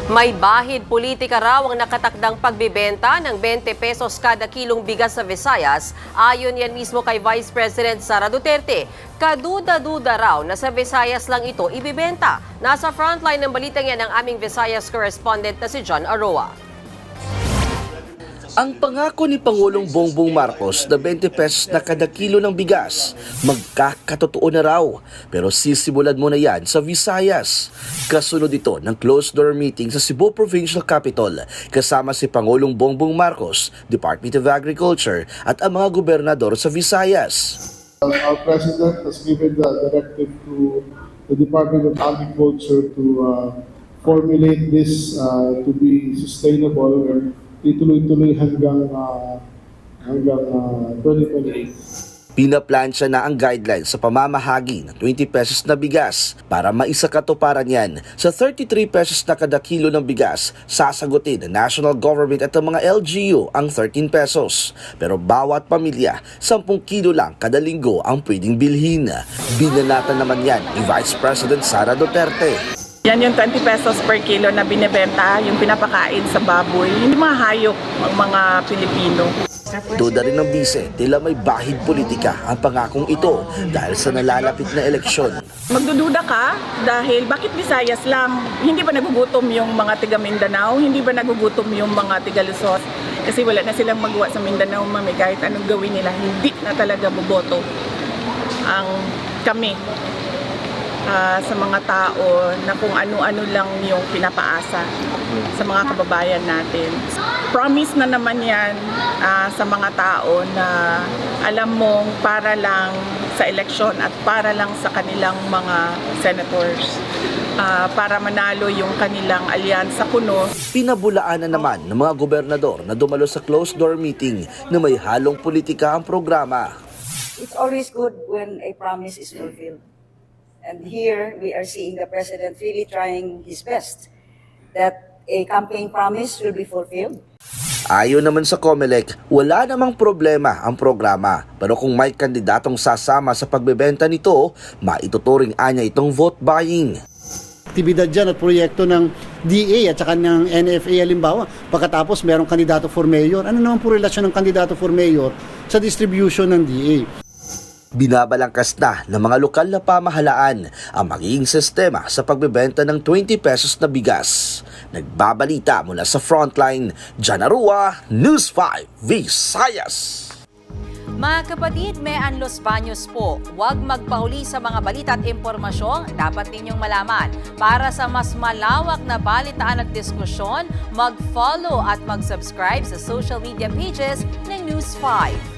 May bahid politika raw ang nakatakdang pagbibenta ng 20 pesos kada kilong bigas sa Visayas. Ayon yan mismo kay Vice President Sara Duterte. Kaduda-duda raw na sa Visayas lang ito ibibenta. Nasa frontline ng balitang yan ang aming Visayas correspondent na si John Aroa. Ang pangako ni Pangulong Bongbong Marcos na 20 pesos na kada kilo ng bigas, magkakatotoo na raw. Pero sisimulan mo na yan sa Visayas. Kasunod ito ng closed-door meeting sa Cebu Provincial Capital kasama si Pangulong Bongbong Marcos, Department of Agriculture at ang mga gobernador sa Visayas. Our President has given the directive to the Department of Agriculture to formulate this to be sustainable and ituloy-tuloy hanggang 2028. Pinaplansya na ang guidelines sa pamamahagi ng 20 pesos na bigas para maisakatuparan yan sa 33 pesos na kada kilo ng bigas. Sasagutin ng national government at ang mga LGU ang 13 pesos. Pero bawat pamilya, 10 kilo lang kada linggo ang pwedeng bilhin. Binanatan naman yan ni Vice President Sara Duterte. Yan yung 20 pesos per kilo na binibenta, yung pinapakain sa baboy. Hindi mga hayop ang mga Pilipino. Duda rin ng bise, tila may bahid politika ang pangakong ito dahil sa nalalapit na eleksyon. Magdududa ka dahil bakit Visayas lang? Hindi ba nagugutom yung mga tiga Mindanao? Hindi ba nagugutom yung mga tiga Luzon? Kasi wala na silang magawa sa Mindanao, mami. Kahit anong gawin nila, hindi na talaga boboto ang kami. Sa mga tao na kung ano-ano lang yung pinapaasa sa mga kababayan natin. Promise na naman yan sa mga tao na alam mong para lang sa eleksyon at para lang sa kanilang mga senators. Para manalo yung kanilang alyansa kuno. Pinabulaan na naman ng mga gobernador na dumalo sa closed-door meeting na may halong politika ang programa. It's always good when a promise is fulfilled. And here we are seeing the President really trying his best that a campaign promise will be fulfilled. Ayon naman sa COMELEC, wala namang problema ang programa. Pero kung may kandidatong sasama sa pagbebenta nito, maituturing anya itong vote buying. Aktibidad dyan at proyekto ng DA at saka ng NFA halimbawa. Pagkatapos merong kandidato for mayor. Ano naman po relasyon ng kandidato for mayor sa distribution ng DA? Binabalangkas na ng mga lokal na pamahalaan ang magiging sistema sa pagbebenta ng 20 pesos na bigas. Nagbabalita mula sa Frontline, John Aroa, News 5, Visayas. Mga kapatid, Mean Los Baños po. Huwag magpahuli sa mga balita at impormasyong dapat ninyong malaman. Para sa mas malawak na balitaan at diskusyon, mag-follow at mag-subscribe sa social media pages ng News 5.